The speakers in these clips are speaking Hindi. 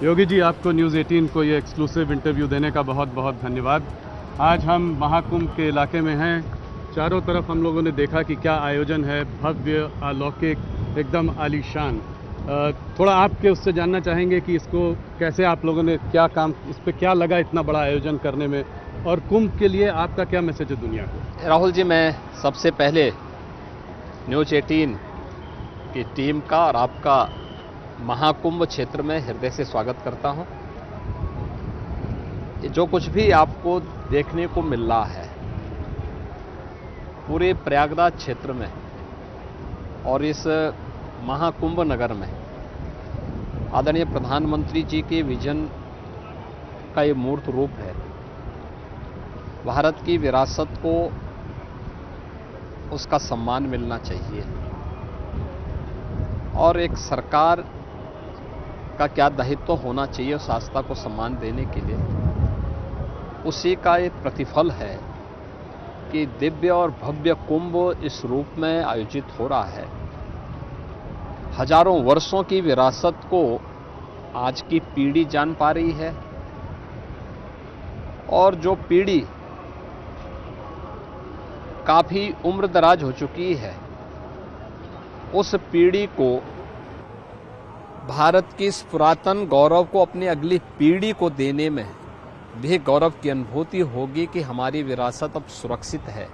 योगी जी, आपको न्यूज़ 18 को ये एक्सक्लूसिव इंटरव्यू देने का बहुत बहुत धन्यवाद। आज हम महाकुंभ के इलाके में हैं। चारों तरफ हम लोगों ने देखा कि क्या आयोजन है, भव्य, अलौकिक, एकदम आलीशान। थोड़ा आपके उससे जानना चाहेंगे कि इसको कैसे आप लोगों ने क्या काम, इस पे क्या लगा इतना बड़ा आयोजन करने में, और कुंभ के लिए आपका क्या मैसेज है दुनिया को? राहुल जी, मैं सबसे पहले न्यूज़ 18 की टीम का और आपका महाकुंभ क्षेत्र में हृदय से स्वागत करता हूं। जो कुछ भी आपको देखने को मिल रहा है पूरे प्रयागराज क्षेत्र में और इस महाकुंभ नगर में आदरणीय प्रधानमंत्री जी के विजन का ये मूर्त रूप है। भारत की विरासत को उसका सम्मान मिलना चाहिए और एक सरकार का क्या दायित्व होना चाहिए उस आस्था को सम्मान देने के लिए, उसी का एक प्रतिफल है कि दिव्य और भव्य कुंभ इस रूप में आयोजित हो रहा है। हजारों वर्षों की विरासत को आज की पीढ़ी जान पा रही है और जो पीढ़ी काफी उम्रदराज हो चुकी है उस पीढ़ी को भारत की इस पुरातन गौरव को अपनी अगली पीढ़ी को देने में भी गौरव की अनुभूति होगी कि हमारी विरासत अब सुरक्षित है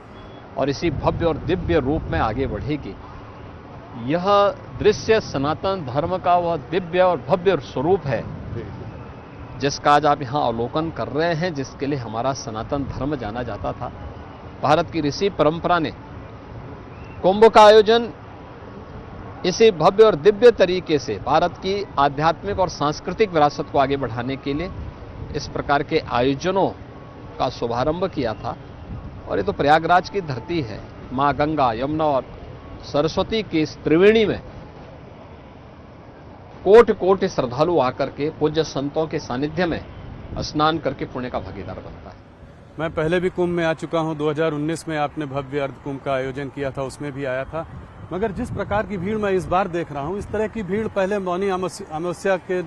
और इसी भव्य और दिव्य रूप में आगे बढ़ेगी। यह दृश्य सनातन धर्म का वह दिव्य और भव्य स्वरूप है जिसका आज आप यहाँ अवलोकन कर रहे हैं, जिसके लिए हमारा सनातन धर्म जाना जाता था। भारत की ऋषि परंपरा ने कुंभ का आयोजन इसी भव्य और दिव्य तरीके से भारत की आध्यात्मिक और सांस्कृतिक विरासत को आगे बढ़ाने के लिए इस प्रकार के आयोजनों का शुभारंभ किया था। और ये तो प्रयागराज की धरती है। मां गंगा, यमुना और सरस्वती की इस त्रिवेणी में कोटि कोटि श्रद्धालु आकर के पूज्य संतों के सानिध्य में स्नान करके पुण्य का भागीदार बनता है। मैं पहले भी कुंभ में आ चुका हूं। 2019 में आपने भव्य अर्ध कुंभ का आयोजन किया था, उसमें भी आया था। मगर जिस प्रकार की भीड़ मैं इस बार देख रहा हूं, इस तरह की भीड़ पहले मौनी अमावस्या के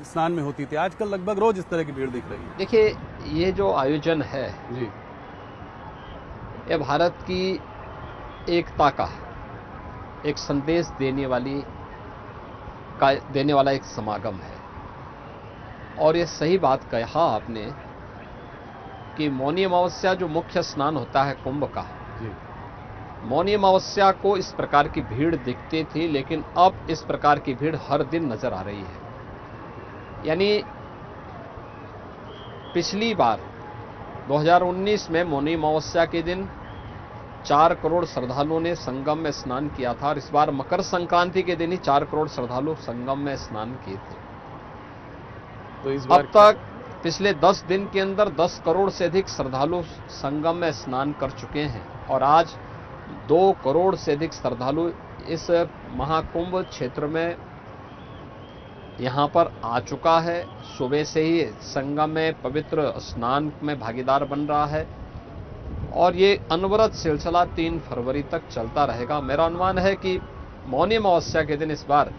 स्नान में होती थी। आजकल लगभग रोज इस तरह की भीड़ दिख रही है। देखिए, ये जो आयोजन है जी, ये भारत की एकता का एक संदेश देने वाला एक समागम है। और ये सही बात कहा आपने कि मौनी अमावस्या जो मुख्य स्नान होता है कुंभ का, मौनी अमावस्या को इस प्रकार की भीड़ दिखती थी, लेकिन अब इस प्रकार की भीड़ हर दिन नजर आ रही है। यानी पिछली बार 2019 में मौनी अमावस्या के दिन 4 करोड़ श्रद्धालुओं ने संगम में स्नान किया था और इस बार मकर संक्रांति के दिन ही 4 करोड़ श्रद्धालु संगम में स्नान किए थे। तो इस बार अब तक पिछले 10 दिन के अंदर 10 करोड़ से अधिक श्रद्धालु संगम में स्नान कर चुके हैं और आज 2 करोड़ से अधिक श्रद्धालु इस महाकुंभ क्षेत्र में यहां पर आ चुका है। सुबह से ही संगम में पवित्र स्नान में भागीदार बन रहा है और ये अनवरत सिलसिला 3 फरवरी तक चलता रहेगा। मेरा अनुमान है कि मौनी अमावस्या के दिन इस बार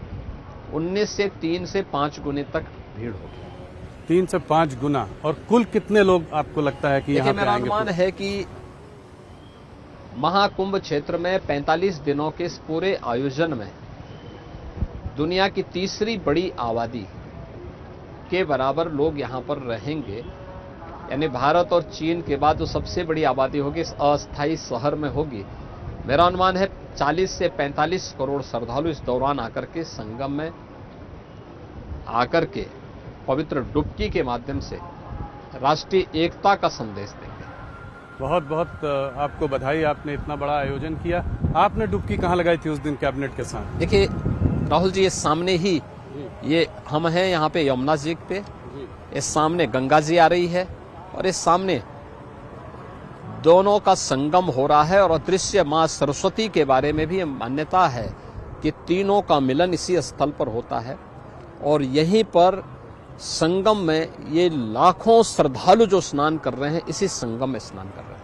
19 से 3 से 5 गुने तक भीड़ होगी। 3 से 5 गुना। और कुल कितने लोग आपको लगता है कि यहाँ पे मेरा आएंगे? अनुमान है कि महाकुंभ क्षेत्र में 45 दिनों के इस पूरे आयोजन में दुनिया की तीसरी बड़ी आबादी के बराबर लोग यहां पर रहेंगे। यानी भारत और चीन के बाद जो सबसे बड़ी आबादी होगी इस अस्थायी शहर में होगी। मेरा अनुमान है 40 से 45 करोड़ श्रद्धालु इस दौरान आकर के संगम में आकर के पवित्र डुबकी के माध्यम से राष्ट्रीय एकता का संदेश देंगे। बहुत बहुत आपको बधाई, आपने इतना बड़ा आयोजन किया। आपने डुबकी कहाँ लगाई थी उस दिन कैबिनेट के साथ? देखिए राहुल जी, ये सामने ही ये हम हैं यहाँ पे यमुना जी पे, इस सामने गंगा जी आ रही है और इस सामने दोनों का संगम हो रहा है। और अदृश्य मां सरस्वती के बारे में भी मान्यता है कि तीनों का मिलन इसी स्थल पर होता है और यहीं पर संगम में ये लाखों श्रद्धालु जो स्नान कर रहे हैं इसी संगम में स्नान कर रहे हैं।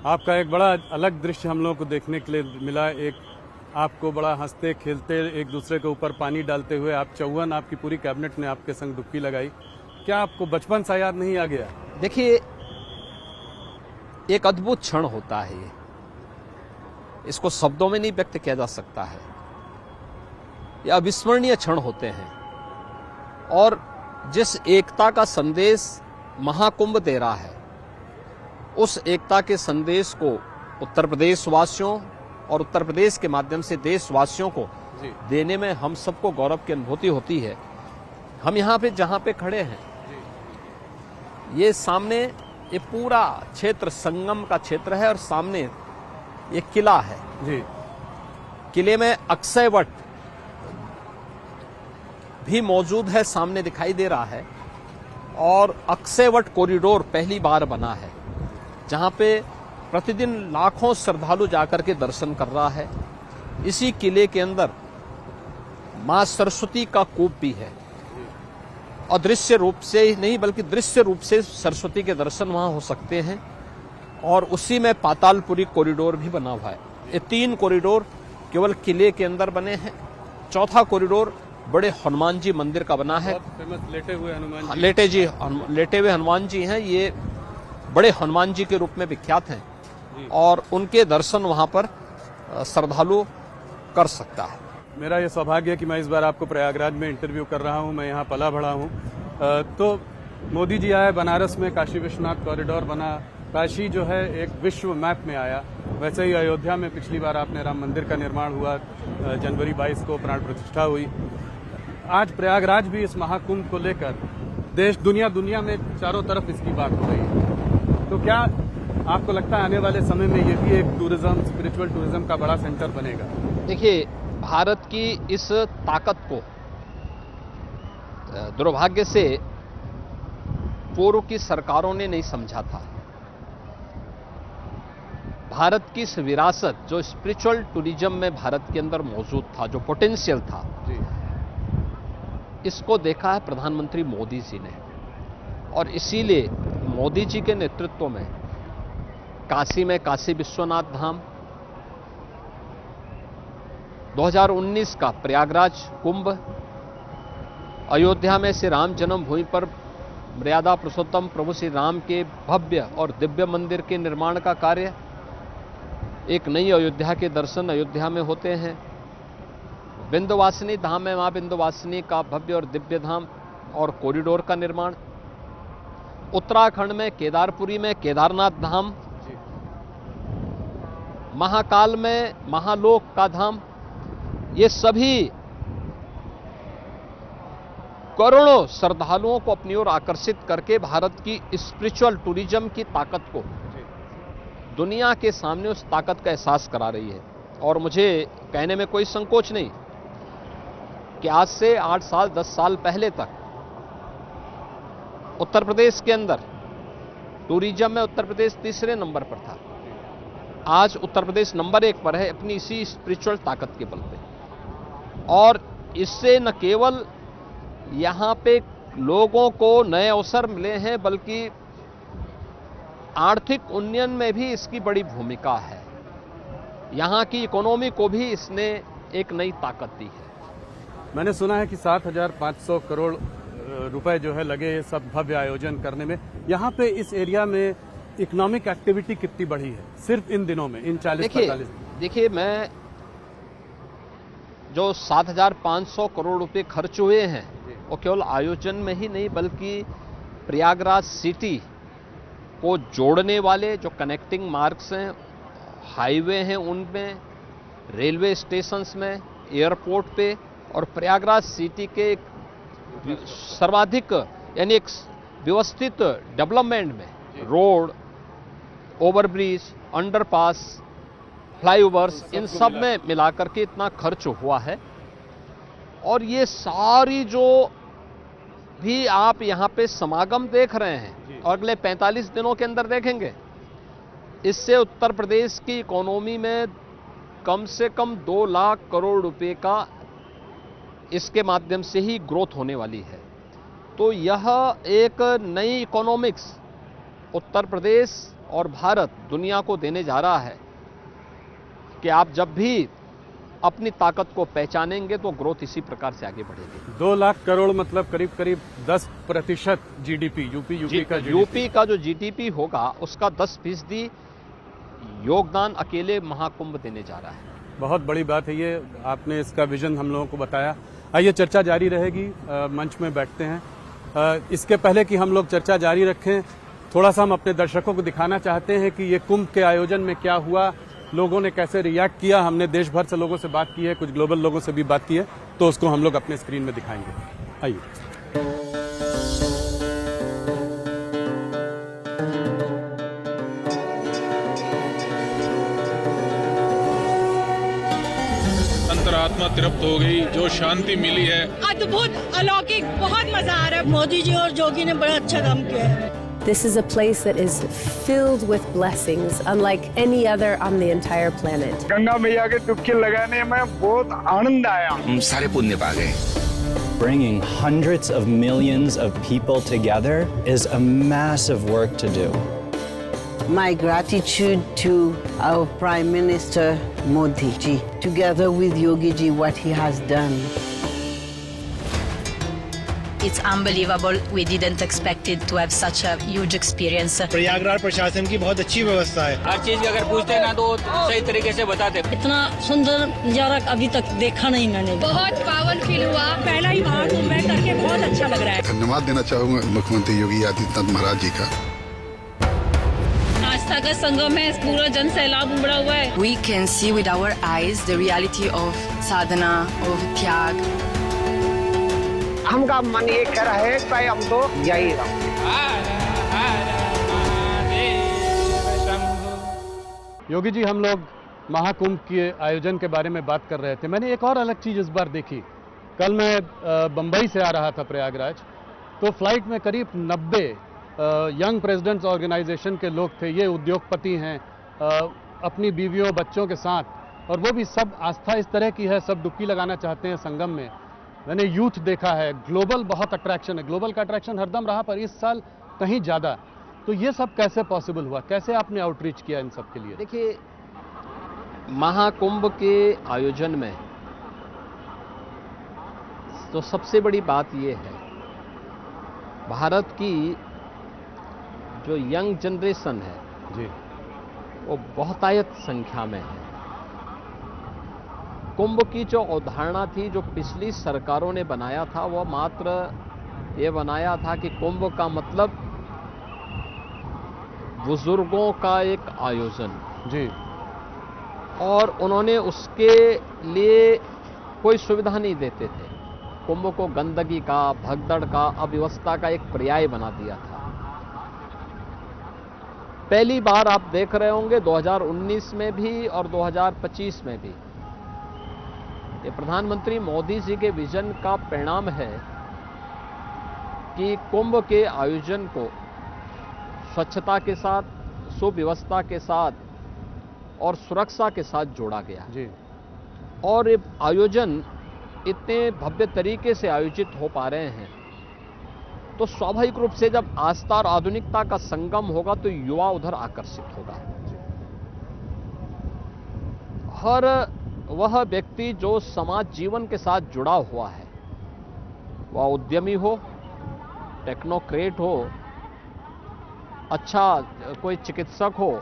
आपका एक बड़ा अलग दृश्य हम लोगों को देखने के लिए मिला। एक आपको बड़ा हंसते खेलते एक दूसरे के ऊपर पानी डालते हुए आप चौवन आपकी पूरी कैबिनेट ने आपके संग डुबकी लगाई, क्या आपको बचपन सा याद नहीं आ गया? देखिए, एक अद्भुत क्षण होता है ये, इसको शब्दों में नहीं व्यक्त किया जा सकता है। ये अविस्मरणीय क्षण होते हैं और जिस एकता का संदेश महाकुंभ दे रहा है, उस एकता के संदेश को उत्तर प्रदेश वासियों और उत्तर प्रदेश के माध्यम से देशवासियों को देने में हम सबको गौरव की अनुभूति होती है। हम यहाँ पे जहाँ पे खड़े हैं, ये सामने ये पूरा क्षेत्र संगम का क्षेत्र है और सामने ये किला है जी। किले में अक्षय वट भी मौजूद है, सामने दिखाई दे रहा है। और अक्षय वट कॉरिडोर पहली बार बना है, जहां पे प्रतिदिन लाखों श्रद्धालु जाकर के दर्शन कर रहा है। इसी किले के अंदर मां सरस्वती का कूप भी है, अदृश्य रूप से ही नहीं बल्कि दृश्य रूप से सरस्वती के दर्शन वहां हो सकते हैं। और उसी में पातालपुरी कॉरिडोर भी बना हुआ है। ये 3 कॉरिडोर केवल किले के अंदर बने हैं। चौथा कॉरिडोर बड़े हनुमान जी मंदिर का बना है। फेमस लेटे हुए हनुमान जी। लेटे हुए हनुमान जी हैं। ये बड़े हनुमान जी के रूप में विख्यात हैं और उनके दर्शन वहां पर श्रद्धालु कर सकता है। मेरा ये सौभाग्य है कि मैं इस बार आपको प्रयागराज में इंटरव्यू कर रहा हूँ। मैं यहाँ पला बढ़ा हूँ। तो मोदी जी आए बनारस में, काशी विश्वनाथ कॉरिडोर बना, काशी जो है एक विश्व मैप में आया। वैसे ही अयोध्या में पिछली बार आपने राम मंदिर का निर्माण हुआ, जनवरी 22 को प्राण प्रतिष्ठा हुई। आज प्रयागराज भी इस महाकुंभ को लेकर देश दुनिया में चारों तरफ इसकी बात हो रही है। तो क्या आपको लगता है आने वाले समय में ये भी एक टूरिज्म, स्पिरिचुअल टूरिज्म का बड़ा सेंटर बनेगा? देखिए, भारत की इस ताकत को दुर्भाग्य से पूर्व की सरकारों ने नहीं समझा था। भारत की इस विरासत जो स्पिरिचुअल टूरिज्म में भारत के अंदर मौजूद था, जो पोटेंशियल था जी। इसको देखा है प्रधानमंत्री मोदी जी ने और इसीलिए मोदी जी के नेतृत्व में काशी में काशी विश्वनाथ धाम, 2019 का प्रयागराज कुंभ, अयोध्या में श्री राम जन्मभूमि पर मर्यादा पुरुषोत्तम प्रभु श्री राम के भव्य और दिव्य मंदिर के निर्माण का कार्य, एक नई अयोध्या के दर्शन अयोध्या में होते हैं। विंध्यवासिनी धाम में मां विंध्यवासिनी का भव्य और दिव्य धाम और कॉरिडोर का निर्माण, उत्तराखंड में केदारपुरी में केदारनाथ धाम, महाकाल में महालोक का धाम, ये सभी करोड़ों श्रद्धालुओं को अपनी ओर आकर्षित करके भारत की स्पिरिचुअल टूरिज्म की ताकत को दुनिया के सामने उस ताकत का एहसास करा रही है। और मुझे कहने में कोई संकोच नहीं कि आज से 8 साल 10 साल पहले तक उत्तर प्रदेश के अंदर टूरिज्म में उत्तर प्रदेश तीसरे नंबर पर था। आज उत्तर प्रदेश नंबर 1 पर है अपनी इसी स्पिरिचुअल ताकत के बल पे। और इससे न केवल यहाँ पे लोगों को नए अवसर मिले हैं बल्कि आर्थिक उन्नयन में भी इसकी बड़ी भूमिका है। यहाँ की इकोनॉमी को भी इसने एक नई ताकत दी है। मैंने सुना है कि 7,500 करोड़ रुपए जो है लगे ये सब भव्य आयोजन करने में। यहाँ पे इस एरिया में इकोनॉमिक एक्टिविटी कितनी बढ़ी है सिर्फ इन दिनों में, इन 40-45? देखिए, मैं जो 7,500 करोड़ रुपए खर्च हुए हैं वो केवल आयोजन में ही नहीं बल्कि प्रयागराज सिटी को जोड़ने वाले जो कनेक्टिंग मार्ग्स हैं, हाईवे हैं, उनमें, रेलवे स्टेशंस में, एयरपोर्ट पे और प्रयागराज सिटी के सर्वाधिक यानी एक व्यवस्थित डेवलपमेंट में रोड, ओवरब्रिज, अंडरपास, फ्लाईओवर्स, इन सब में मिलाकर के इतना खर्च हुआ है। और ये सारी जो भी आप यहाँ पे समागम देख रहे हैं और अगले 45 दिनों के अंदर देखेंगे, इससे उत्तर प्रदेश की इकोनॉमी में कम से कम 2 लाख करोड़ रुपए का इसके माध्यम से ही ग्रोथ होने वाली है। तो यह एक नई इकोनॉमिक्स उत्तर प्रदेश और भारत दुनिया को देने जा रहा है कि आप जब भी अपनी ताकत को पहचानेंगे तो ग्रोथ इसी प्रकार से आगे बढ़ेगी। 2 लाख करोड़ मतलब करीब करीब 10% जीडीपी यूपी का यूपी का जो जीडीपी होगा उसका 10% योगदान अकेले महाकुंभ देने जा रहा है। बहुत बड़ी बात है ये, आपने इसका विजन हम लोगों को बताया। आइए चर्चा जारी रहेगी, मंच में बैठते हैं। इसके पहले कि हम लोग चर्चा जारी रखें, थोड़ा सा हम अपने दर्शकों को दिखाना चाहते हैं कि ये कुंभ के आयोजन में क्या हुआ, लोगों ने कैसे रिएक्ट किया। हमने देश भर से लोगों से बात की है, कुछ ग्लोबल लोगों से भी बात की है, तो उसको हम लोग अपने स्क्रीन में दिखाएंगे। आइए। अंतरात्मा तृप्त हो गई, जो शांति मिली है, अद्भुत, अलौकिक, बहुत मजा आ रहा है। मोदी जी और जोगी ने बड़ा अच्छा काम किया है। This is a place that is filled with blessings, unlike any other on the entire planet. Ganga मैया के डुबकी लगाने में बहुत आनंद आया। हम सारे पुण्य पा गए। Bringing hundreds of millions of people together is a massive work to do. My gratitude to our Prime Minister Modi ji, together with Yogi ji, what he has done. It's unbelievable. We didn't expect it to have such a huge experience. Prayagraj प्रशासन की बहुत अच्छी व्यवस्था है। हर चीज अगर पूछते ना तो सही तरीके से बताते। इतना सुंदर नजारा अभी तक देखा नहीं मैंने। बहुत पावन फील हुआ। पहला ही महाकुंभ में करके बहुत अच्छा लग रहा है। धन्यवाद देना चाहूंगा मुख्यमंत्री योगी आदित्यनाथ महाराज जी का। आस्था का संगम है, पूरा जन सैलाब उमड़ा हुआ है। We can see with our eyes the reality of sadhana, of त्याग। हमका मन ये कह रहा है कि हम तो यही रहो। योगी जी, हम लोग महाकुंभ के आयोजन के बारे में बात कर रहे थे। मैंने एक और अलग चीज इस बार देखी। कल मैं बंबई से आ रहा था प्रयागराज, तो फ्लाइट में करीब 90 यंग प्रेसिडेंट्स ऑर्गेनाइजेशन के लोग थे। ये उद्योगपति हैं, अपनी बीवियों बच्चों के साथ, और वो भी सब आस्था इस तरह की है, सब डुबकी लगाना चाहते हैं संगम में। मैंने यूथ देखा है, ग्लोबल बहुत अट्रैक्शन है, ग्लोबल का अट्रैक्शन हरदम रहा, पर इस साल कहीं ज़्यादा। तो ये सब कैसे पॉसिबल हुआ, कैसे आपने आउटरीच किया इन सब के लिए? देखिए, महाकुंभ के आयोजन में तो सबसे बड़ी बात ये है, भारत की जो यंग जनरेशन है जी, वो बहुतायत संख्या में है। कुंभ की जो अवधारणा थी, जो पिछली सरकारों ने बनाया था, वह मात्र ये बनाया था कि कुंभ का मतलब बुजुर्गों का एक आयोजन जी, और उन्होंने उसके लिए कोई सुविधा नहीं देते थे। कुंभ को गंदगी का, भगदड़ का, अव्यवस्था का एक पर्याय बना दिया था। पहली बार आप देख रहे होंगे 2019 में भी और 2025 में भी, ये प्रधानमंत्री मोदी जी के विजन का परिणाम है कि कुंभ के आयोजन को स्वच्छता के साथ, सुव्यवस्था के साथ और सुरक्षा के साथ जोड़ा गया जी। और ये आयोजन इतने भव्य तरीके से आयोजित हो पा रहे हैं, तो स्वाभाविक रूप से जब आस्था और आधुनिकता का संगम होगा तो युवा उधर आकर्षित होगा। हर वह व्यक्ति जो समाज जीवन के साथ जुड़ा हुआ है, वह उद्यमी हो, टेक्नोक्रेट हो, अच्छा कोई चिकित्सक हो,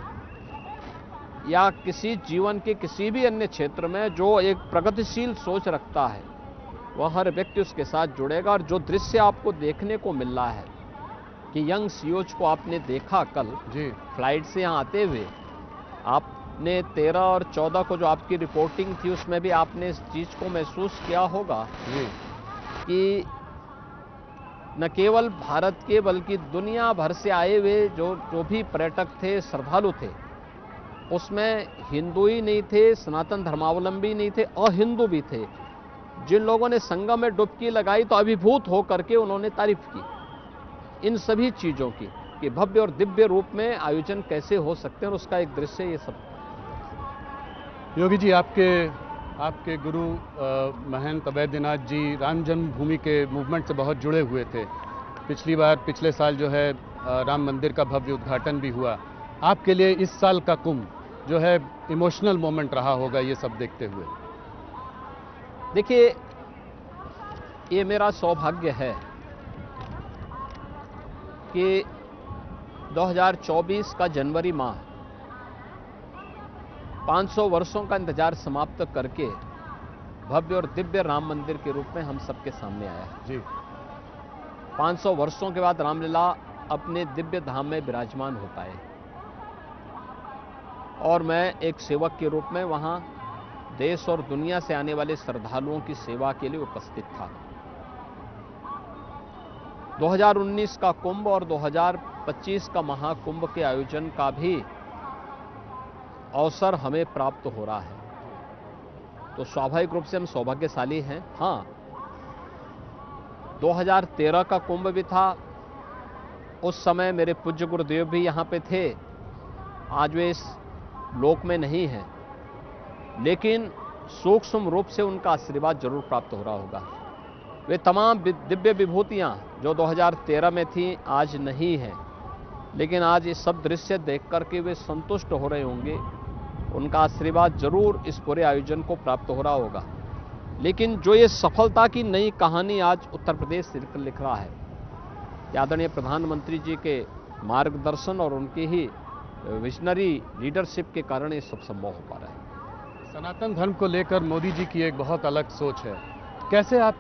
या किसी जीवन के किसी भी अन्य क्षेत्र में जो एक प्रगतिशील सोच रखता है, वह हर व्यक्ति उसके साथ जुड़ेगा। और जो दृश्य आपको देखने को मिल रहा है कि यंग सीओज को आपने देखा कल जी फ्लाइट से यहाँ आते हुए, आपने 13 और 14 को जो आपकी रिपोर्टिंग थी उसमें भी आपने इस चीज़ को महसूस किया होगा जी कि न केवल भारत के बल्कि दुनिया भर से आए हुए जो भी पर्यटक थे, श्रद्धालु थे, उसमें हिंदू ही नहीं थे, सनातन धर्मावलंबी नहीं थे, अहिंदू भी थे। जिन लोगों ने संगम में डुबकी लगाई तो अभिभूत होकर के उन्होंने तारीफ की इन सभी चीज़ों की, कि भव्य और दिव्य रूप में आयोजन कैसे हो सकते हैं, और उसका एक दृश्य ये सब। योगी जी, आपके गुरु महंत अवैधनाथ जी राम जन्मभूमि के मूवमेंट से बहुत जुड़े हुए थे। पिछले साल जो है राम मंदिर का भव्य उद्घाटन भी हुआ। आपके लिए इस साल का कुंभ जो है इमोशनल मोमेंट रहा होगा ये सब देखते हुए? देखिए, ये मेरा सौभाग्य है कि 2024 का जनवरी माह 500 वर्षों का इंतजार समाप्त करके भव्य और दिव्य राम मंदिर के रूप में हम सबके सामने आया है। जी 500 वर्षों के बाद रामलीला अपने दिव्य धाम में विराजमान होता है और मैं एक सेवक के रूप में वहां देश और दुनिया से आने वाले श्रद्धालुओं की सेवा के लिए उपस्थित था। 2019 का कुंभ और 2025 का महाकुंभ के आयोजन का भी अवसर हमें प्राप्त हो रहा है, तो स्वाभाविक रूप से हम सौभाग्यशाली हैं। हाँ, 2013 का कुंभ भी था, उस समय मेरे पूज्य गुरुदेव भी यहाँ पे थे, आज वे इस लोक में नहीं हैं, लेकिन सूक्ष्म रूप से उनका आशीर्वाद जरूर प्राप्त हो रहा होगा। वे तमाम दिव्य विभूतियाँ जो 2013 में थीं आज नहीं हैं, लेकिन आज ये सब दृश्य देख करके वे संतुष्ट हो रहे होंगे, उनका आशीर्वाद जरूर इस पूरे आयोजन को प्राप्त हो रहा होगा। लेकिन जो ये सफलता की नई कहानी आज उत्तर प्रदेश लिख रहा है, आदरणीय प्रधानमंत्री जी के मार्गदर्शन और उनकी ही विजनरी लीडरशिप के कारण ये सब संभव हो पा रहा है। सनातन धर्म को लेकर मोदी जी की एक बहुत अलग सोच है। कैसे आप,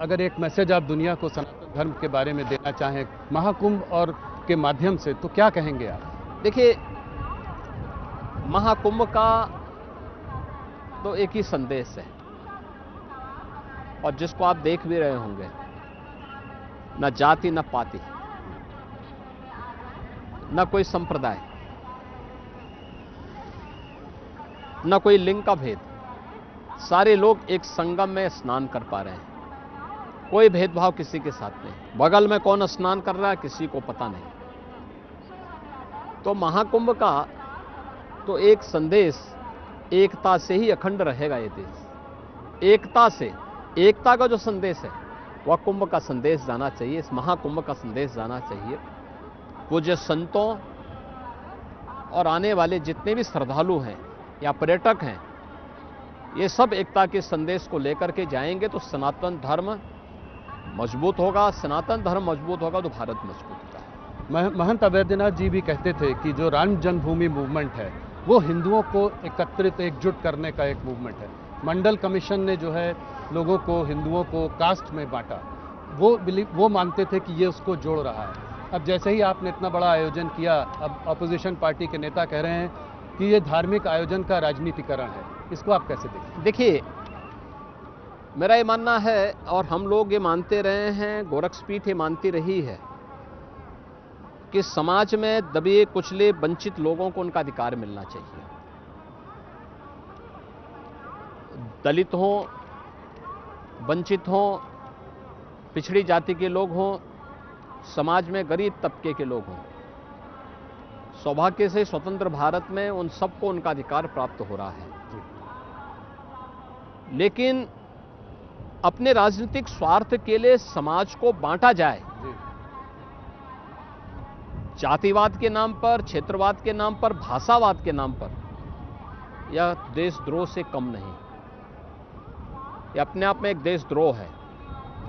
अगर एक मैसेज आप दुनिया को सनातन धर्म के बारे में देना चाहें महाकुंभ और के माध्यम से, तो क्या कहेंगे आप? देखिए, महाकुंभ का तो एक ही संदेश है और जिसको आप देख भी रहे होंगे, न जाति न पाति, न कोई संप्रदाय, न कोई लिंग का भेद, सारे लोग एक संगम में स्नान कर पा रहे हैं। कोई भेदभाव किसी के साथ नहीं, बगल में कौन स्नान कर रहा है किसी को पता नहीं। तो महाकुंभ का तो एक संदेश, एकता से ही अखंड रहेगा ये देश। एकता से, एकता का जो संदेश है वह कुंभ का संदेश जाना चाहिए, इस महाकुंभ का संदेश जाना चाहिए। पूज्य संतों और आने वाले जितने भी श्रद्धालु हैं या पर्यटक हैं, ये सब एकता के संदेश को लेकर के जाएंगे तो सनातन धर्म मजबूत होगा। सनातन धर्म मजबूत होगा तो भारत मजबूत होगा। महंत अवैधनाथ जी भी कहते थे कि जो राम जन्मभूमि मूवमेंट है वो हिंदुओं को एकत्रित, एकजुट करने का एक मूवमेंट है। मंडल कमीशन ने जो है लोगों को, हिंदुओं को कास्ट में बांटा, वो मानते थे कि ये उसको जोड़ रहा है। अब जैसे ही आपने इतना बड़ा आयोजन किया, अब अपोजिशन पार्टी के नेता कह रहे हैं कि ये धार्मिक आयोजन का राजनीतिकरण है, इसको आप कैसे देखते? देखिए, मेरा ये मानना है और हम लोग ये मानते रहे हैं, गोरक्षपीठ ये मानती रही है कि समाज में दबे कुचले वंचित लोगों को उनका अधिकार मिलना चाहिए। दलित हों, वंचित हों, पिछड़ी जाति के लोग हों, समाज में गरीब तबके के लोग हों, सौभाग्य से स्वतंत्र भारत में उन सबको उनका अधिकार प्राप्त हो रहा है। लेकिन अपने राजनीतिक स्वार्थ के लिए समाज को बांटा जाए, जातिवाद के नाम पर, क्षेत्रवाद के नाम पर, भाषावाद के नाम पर, यह देशद्रोह से कम नहीं। यह अपने आप में एक देशद्रोह है।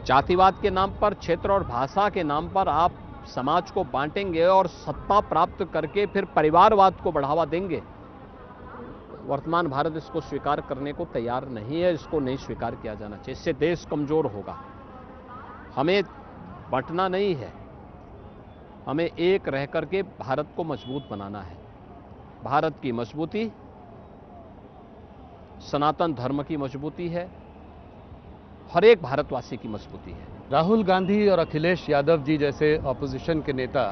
जातिवाद के नाम पर, क्षेत्र और भाषा के नाम पर आप समाज को बांटेंगे और सत्ता प्राप्त करके फिर परिवारवाद को बढ़ावा देंगे। वर्तमान भारत इसको स्वीकार करने को तैयार नहीं है, इसको नहीं स्वीकार किया जाना चाहिए। इससे देश कमजोर होगा। हमें बांटना नहीं है, हमें एक रह करके भारत को मजबूत बनाना है। भारत की मजबूती सनातन धर्म की मजबूती है, हर एक भारतवासी की मजबूती है। राहुल गांधी और अखिलेश यादव जी जैसे ऑपोजिशन के नेता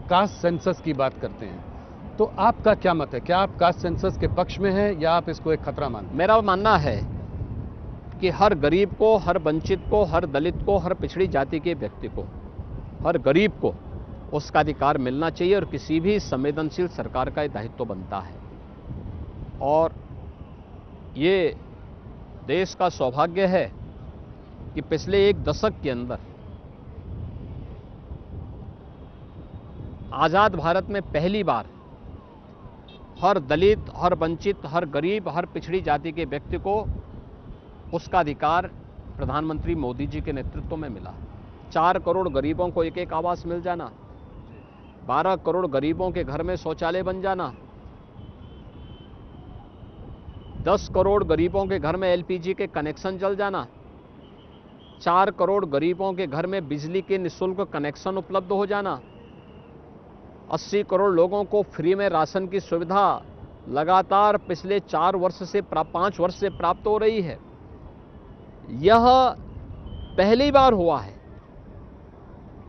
कास्ट सेंसस की बात करते हैं, तो आपका क्या मत है? क्या आप कास्ट सेंसस के पक्ष में हैं या आप इसको एक खतरा मानते हैं? मेरा मानना है कि हर गरीब को, हर वंचित को, हर दलित को, हर पिछड़ी जाति के व्यक्ति को, हर गरीब को उसका अधिकार मिलना चाहिए और किसी भी संवेदनशील सरकार का ये दायित्व बनता है। और ये देश का सौभाग्य है कि पिछले एक दशक के अंदर आजाद भारत में पहली बार हर दलित, हर वंचित, हर गरीब, हर पिछड़ी जाति के व्यक्ति को उसका अधिकार प्रधानमंत्री मोदी जी के नेतृत्व में मिला। 4 करोड़ गरीबों को एक आवास मिल जाना, 12 करोड़ गरीबों के घर में शौचालय बन जाना, 10 करोड़ गरीबों के घर में एलपीजी के कनेक्शन जल जाना, 4 करोड़ गरीबों के घर में बिजली के निःशुल्क कनेक्शन उपलब्ध हो जाना, 80 करोड़ लोगों को फ्री में राशन की सुविधा लगातार पिछले 5 वर्ष से प्राप्त हो रही है। यह पहली बार हुआ है।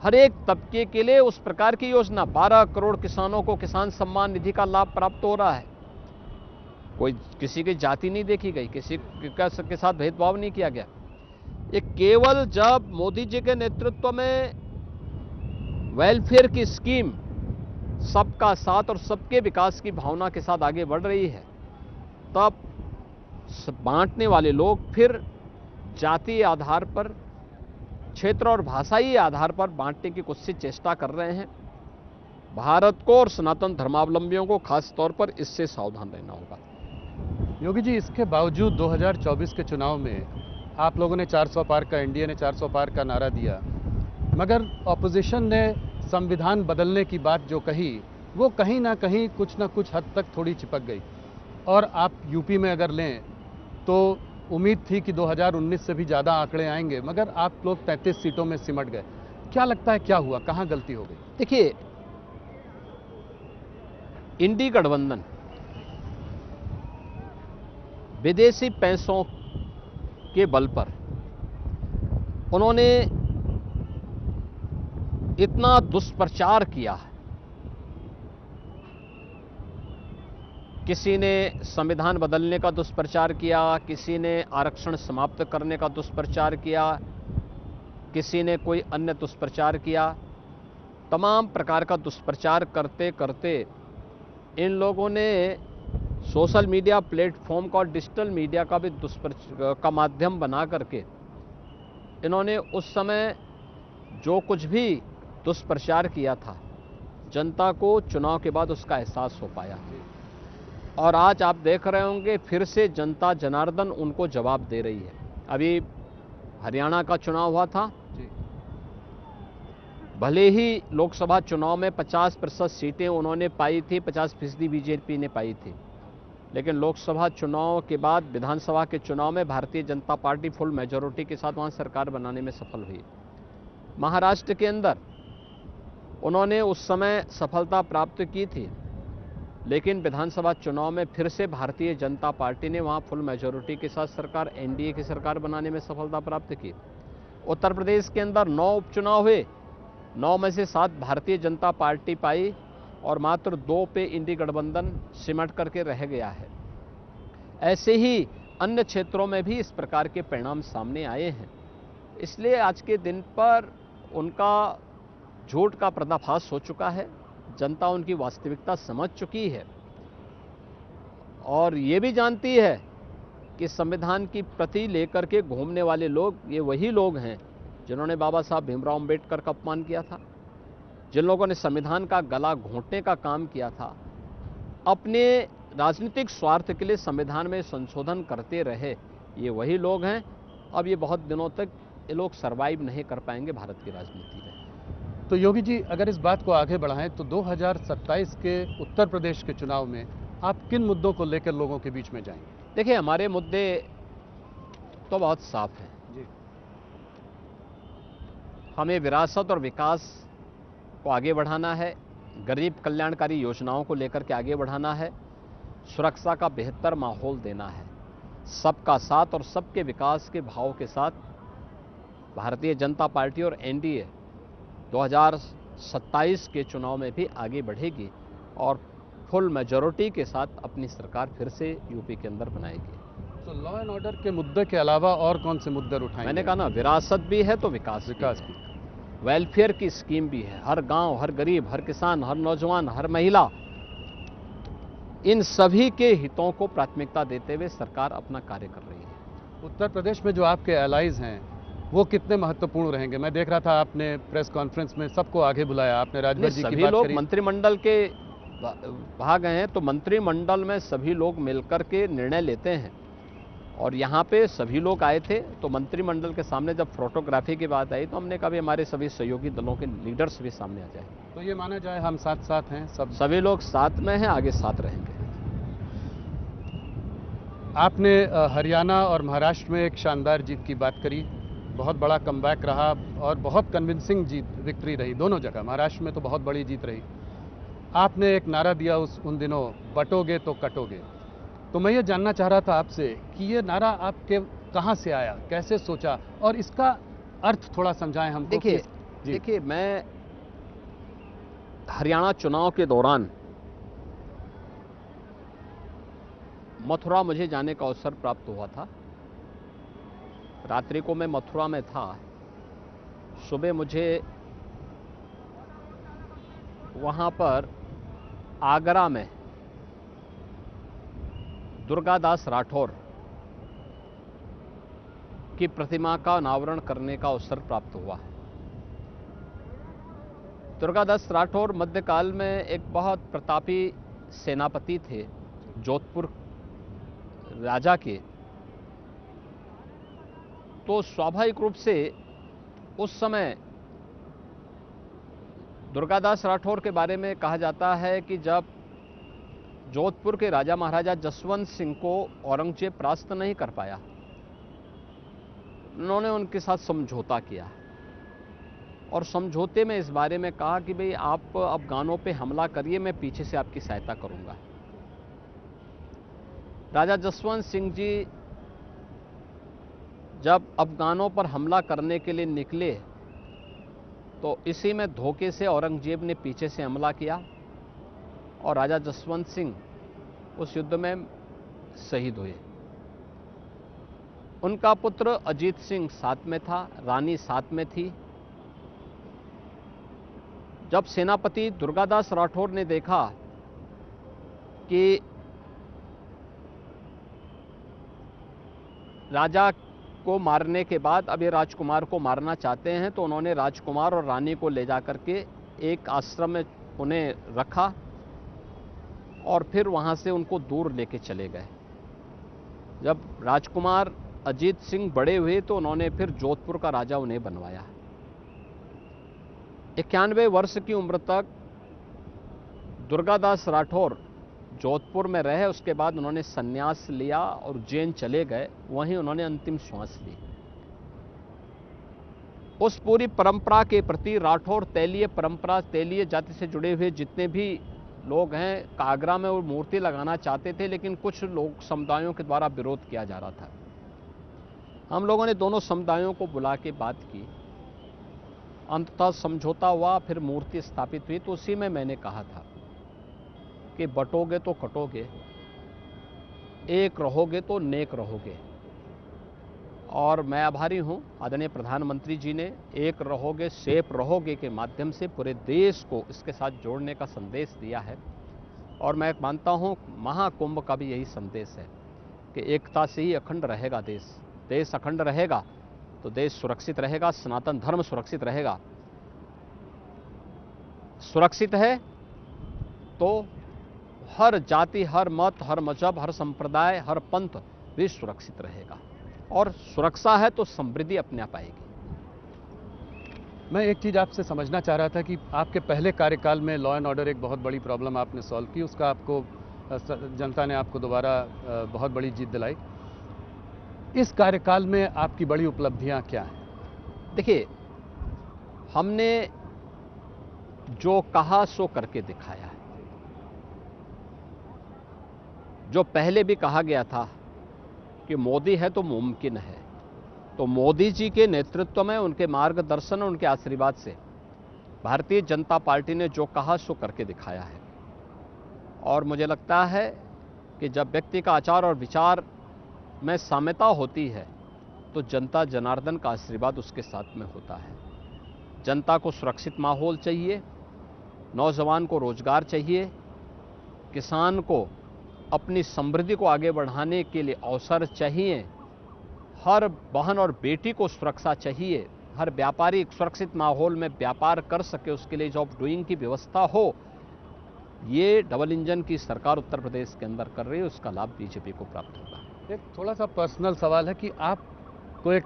हर एक तबके के लिए उस प्रकार की योजना, 12 करोड़ किसानों को किसान सम्मान निधि का लाभ प्राप्त हो रहा है। कोई किसी की जाति नहीं देखी गई, किसी के साथ भेदभाव नहीं किया गया। ये केवल जब मोदी जी के नेतृत्व में वेलफेयर की स्कीम सबका साथ और सबके विकास की भावना के साथ आगे बढ़ रही है, तब बांटने वाले लोग फिर जातीय आधार पर, क्षेत्र और भाषाई आधार पर बांटने की कोशिश चेष्टा कर रहे हैं। भारत को और सनातन धर्मावलंबियों को खास तौर पर इससे सावधान रहना होगा। योगी जी, इसके बावजूद 2024 के चुनाव में आप लोगों ने 400 पार का, एनडीए ने 400 पार का नारा दिया, मगर ऑपोजिशन ने संविधान बदलने की बात जो कही, वो कहीं ना कहीं कुछ ना कुछ हद तक थोड़ी चिपक गई। और आप यूपी में अगर लें तो उम्मीद थी कि 2019 से भी ज़्यादा आंकड़े आएंगे, मगर आप लोग 33 सीटों में सिमट गए। क्या लगता है क्या हुआ, कहाँ गलती हो गई? देखिए, इंडी गठबंधन विदेशी पैसों के बल पर उन्होंने इतना दुष्प्रचार किया है। किसी ने संविधान बदलने का दुष्प्रचार किया, किसी ने आरक्षण समाप्त करने का दुष्प्रचार किया, किसी ने कोई अन्य दुष्प्रचार किया। तमाम प्रकार का दुष्प्रचार करते करते इन लोगों ने सोशल मीडिया प्लेटफॉर्म का और डिजिटल मीडिया का भी का माध्यम बना करके इन्होंने उस समय जो कुछ भी दुष्प्रचार किया था, जनता को चुनाव के बाद उसका एहसास हो पाया। और आज आप देख रहे होंगे फिर से जनता जनार्दन उनको जवाब दे रही है। अभी हरियाणा का चुनाव हुआ था, भले ही लोकसभा चुनाव में 50% सीटें उन्होंने पाई थी, 50% बीजेपी ने पाई थी, लेकिन लोकसभा चुनाव के बाद विधानसभा के चुनाव में Bharatiya Janata party full majority के साथ वहां सरकार बनाने में सफल हुई। महाराष्ट्र के अंदर उन्होंने उस समय सफलता प्राप्त की थी, लेकिन विधानसभा चुनाव में फिर से भारतीय जनता पार्टी ने वहां फुल मेजॉरिटी के साथ सरकार, एनडीए की सरकार बनाने में सफलता प्राप्त की। उत्तर प्रदेश के अंदर 9 उपचुनाव हुए, 9 में से 7 भारतीय जनता पार्टी पाई और मात्र 2 पे इंडी गठबंधन सिमट करके रह गया है। ऐसे ही अन्य क्षेत्रों में भी इस प्रकार के परिणाम सामने आए हैं। इसलिए आज के दिन पर उनका झूठ का पर्दाफाश हो चुका है, जनता उनकी वास्तविकता समझ चुकी है और ये भी जानती है कि संविधान की प्रति लेकर के घूमने वाले लोग ये वही लोग हैं जिन्होंने बाबा साहब भीमराव अंबेडकर का अपमान किया था, जिन लोगों ने संविधान का गला घोंटने का काम किया था, अपने राजनीतिक स्वार्थ के लिए संविधान में संशोधन करते रहे, ये वही लोग हैं। अब ये बहुत दिनों तक ये लोग सरवाइव नहीं कर पाएंगे भारत की राजनीति में। तो योगी जी, अगर इस बात को आगे बढ़ाएं तो 2027 के उत्तर प्रदेश के चुनाव में आप किन मुद्दों को लेकर लोगों के बीच में जाएंगे? देखिए, हमारे मुद्दे तो बहुत साफ हैं जी। हमें विरासत और विकास को आगे बढ़ाना है, गरीब कल्याणकारी योजनाओं को लेकर के आगे बढ़ाना है, सुरक्षा का बेहतर माहौल देना है, सबका साथ और सबके विकास के भाव के साथ भारतीय जनता पार्टी और एनडीए 2027 के चुनाव में भी आगे बढ़ेगी और फुल मेजॉरिटी के साथ अपनी सरकार फिर से यूपी के अंदर बनाएगी। तो लॉ एंड ऑर्डर के मुद्दे के अलावा और कौन से मुद्दे उठाएंगे? मैंने कहा ना, विरासत भी है तो विकास भी। वेलफेयर की स्कीम भी है, हर गांव, हर गरीब, हर किसान, हर नौजवान, हर महिला, इन सभी के हितों को प्राथमिकता देते हुए सरकार अपना कार्य कर रही है। उत्तर प्रदेश में जो आपके एलाइज हैं वो कितने महत्वपूर्ण रहेंगे? मैं देख रहा था आपने प्रेस कॉन्फ्रेंस में सबको आगे बुलाया, आपने राजभर जी की बात करी। सभी लोग मंत्रिमंडल के भाग हैं, तो मंत्रिमंडल में सभी लोग मिलकर के निर्णय लेते हैं और यहाँ पे सभी लोग आए थे। तो मंत्रिमंडल के सामने जब फोटोग्राफी की बात आई तो हमने कहा भी हमारे सभी सहयोगी दलों के लीडर्स भी सामने आ जाए। तो ये माना जाए हम साथ साथ हैं, सभी लोग साथ में हैं, आगे साथ रहेंगे। आपने हरियाणा और महाराष्ट्र में एक शानदार जीत की बात करी, बहुत बड़ा कमबैक रहा और बहुत कन्विंसिंग विक्ट्री रही दोनों जगह। महाराष्ट्र में तो बहुत बड़ी जीत रही। आपने एक नारा दिया उन दिनों, बटोगे तो कटोगे। तो मैं ये जानना चाह रहा था आपसे कि ये नारा आपके कहाँ से आया, कैसे सोचा, और इसका अर्थ थोड़ा समझाएं हमको। देखिए मैं हरियाणा चुनाव के दौरान मथुरा मुझे जाने का अवसर प्राप्त हुआ था। रात्रि को मैं मथुरा में था, सुबह मुझे वहाँ पर आगरा में दुर्गादास राठौर की प्रतिमा का अनावरण करने का अवसर प्राप्त हुआ। दुर्गादास राठौर मध्यकाल में एक बहुत प्रतापी सेनापति थे, जोधपुर राजा के। तो स्वाभाविक रूप से उस समय दुर्गादास राठौर के बारे में कहा जाता है कि जब जोधपुर के राजा महाराजा जसवंत सिंह को औरंगजेब परास्त नहीं कर पाया, उन्होंने उनके साथ समझौता किया और समझौते में इस बारे में कहा कि भाई आप अफगानों पे हमला करिए, मैं पीछे से आपकी सहायता करूंगा। राजा जसवंत सिंह जी जब अफगानों पर हमला करने के लिए निकले तो इसी में धोखे से औरंगजेब ने पीछे से हमला किया और राजा जसवंत सिंह उस युद्ध में शहीद हुए। उनका पुत्र अजीत सिंह साथ में था, रानी साथ में थी। जब सेनापति दुर्गादास राठौर ने देखा कि राजा को मारने के बाद अब ये राजकुमार को मारना चाहते हैं, तो उन्होंने राजकुमार और रानी को ले जाकर के एक आश्रम में उन्हें रखा और फिर वहां से उनको दूर लेके चले गए। जब राजकुमार अजीत सिंह बड़े हुए तो उन्होंने फिर जोधपुर का राजा उन्हें बनवाया। 91 वर्ष की उम्र तक दुर्गादास राठौर जोधपुर में रहे। उसके बाद उन्होंने संन्यास लिया और उज्जैन चले गए, वहीं उन्होंने अंतिम श्वास ली। उस पूरी परंपरा के प्रति राठौर तेलीय परंपरा, तेलीय जाति से जुड़े हुए जितने भी लोग हैं, आगरा में वो मूर्ति लगाना चाहते थे, लेकिन कुछ लोग समुदायों के द्वारा विरोध किया जा रहा था। हम लोगों ने दोनों समुदायों को बुला के बात की, अंततः समझौता हुआ, फिर मूर्ति स्थापित हुई। तो उसी में मैंने कहा था कि बटोगे तो कटोगे, एक रहोगे तो नेक रहोगे। और मैं आभारी हूं आदरणीय प्रधानमंत्री जी ने एक रहोगे सेफ रहोगे के माध्यम से पूरे देश को इसके साथ जोड़ने का संदेश दिया है। और मैं मानता हूं महाकुंभ का भी यही संदेश है कि एकता से ही अखंड रहेगा देश। देश अखंड रहेगा तो देश सुरक्षित रहेगा, सनातन धर्म सुरक्षित रहेगा। सुरक्षित है तो हर जाति, हर मत, हर मजहब, हर संप्रदाय, हर पंथ भी सुरक्षित रहेगा। और सुरक्षा है तो समृद्धि अपने आप आएगी। मैं एक चीज़ आपसे समझना चाह रहा था कि आपके पहले कार्यकाल में लॉ एंड ऑर्डर एक बहुत बड़ी प्रॉब्लम आपने सॉल्व की, उसका आपको जनता ने आपको दोबारा बहुत बड़ी जीत दिलाई। इस कार्यकाल में आपकी बड़ी उपलब्धियां क्या हैं? देखिए, हमने जो कहा सो करके दिखाया है। जो पहले भी कहा गया था कि मोदी है तो मुमकिन है, तो मोदी जी के नेतृत्व में, उनके मार्गदर्शन और उनके आशीर्वाद से भारतीय जनता पार्टी ने जो कहा सो करके दिखाया है। और मुझे लगता है कि जब व्यक्ति का आचार और विचार में साम्यता होती है तो जनता जनार्दन का आशीर्वाद उसके साथ में होता है। जनता को सुरक्षित माहौल चाहिए, नौजवान को रोजगार चाहिए, किसान को अपनी समृद्धि को आगे बढ़ाने के लिए अवसर चाहिए, हर बहन और बेटी को सुरक्षा चाहिए, हर व्यापारी सुरक्षित माहौल में व्यापार कर सके, उसके लिए जॉब डूइंग की व्यवस्था हो। ये डबल इंजन की सरकार उत्तर प्रदेश के अंदर कर रही है, उसका लाभ बीजेपी को प्राप्त होगा। एक थोड़ा सा पर्सनल सवाल है कि आपको एक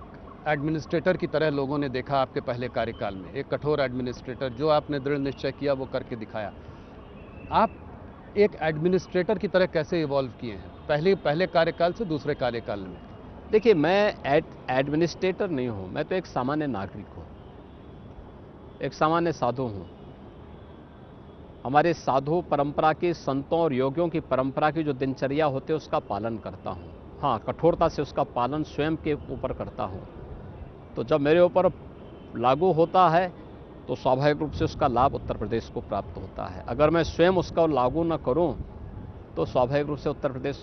एडमिनिस्ट्रेटर की तरह लोगों ने देखा आपके पहले कार्यकाल में, एक कठोर एडमिनिस्ट्रेटर, जो आपने दृढ़ निश्चय किया वो करके दिखाया। आप एक एडमिनिस्ट्रेटर की तरह कैसे इवॉल्व किए हैं पहले कार्यकाल से दूसरे कार्यकाल में? देखिए, मैं एडमिनिस्ट्रेटर नहीं हूं, मैं तो एक सामान्य नागरिक हूं, एक सामान्य साधु हूं। हमारे साधु परंपरा की, संतों और योगियों की परंपरा की जो दिनचर्या होती है उसका पालन करता हूं। हाँ, कठोरता से उसका पालन स्वयं के ऊपर करता हूं। तो जब मेरे ऊपर लागू होता है तो स्वाभाविक रूप से उसका लाभ उत्तर प्रदेश को प्राप्त होता है। अगर मैं स्वयं उसका लागू न करूं तो स्वाभाविक रूप से उत्तर प्रदेश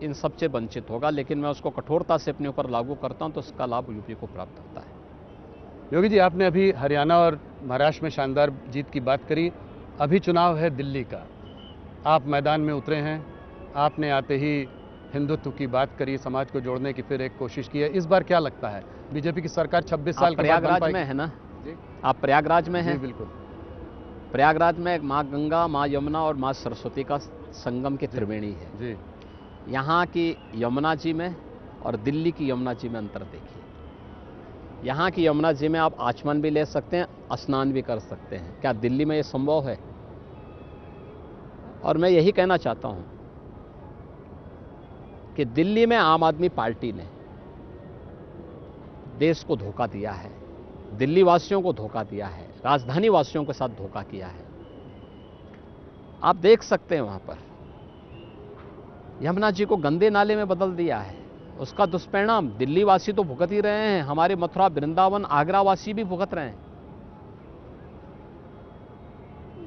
इन सब से वंचित होगा, लेकिन मैं उसको कठोरता से अपने ऊपर लागू करता हूं तो उसका लाभ यूपी को प्राप्त होता है। योगी जी, आपने अभी हरियाणा और महाराष्ट्र में शानदार जीत की बात करी, अभी चुनाव है दिल्ली का, आप मैदान में उतरे हैं, आपने आते ही हिंदुत्व की बात करी, समाज को जोड़ने की फिर एक कोशिश की है। इस बार क्या लगता है, बीजेपी की सरकार 26 साल के बाद प्रयागराज में है ना जी? आप प्रयागराज में हैं? बिल्कुल। प्रयागराज में माँ गंगा, माँ यमुना और माँ सरस्वती का संगम की त्रिवेणी है जी। यहाँ की यमुना जी में और दिल्ली की यमुना जी में अंतर देखिए। यहाँ की यमुना जी में आप आचमन भी ले सकते हैं, स्नान भी कर सकते हैं। क्या दिल्ली में ये संभव है? और मैं यही कहना चाहता हूँ कि दिल्ली में आम आदमी पार्टी ने देश को धोखा दिया है, दिल्ली वासियों को धोखा दिया है, राजधानी वासियों के साथ धोखा किया है। आप देख सकते हैं वहां पर यमुना जी को गंदे नाले में बदल दिया है। उसका दुष्परिणाम दिल्ली वासी तो भुगत ही रहे हैं, हमारे मथुरा, वृंदावन, आगरा वासी भी भुगत रहे हैं।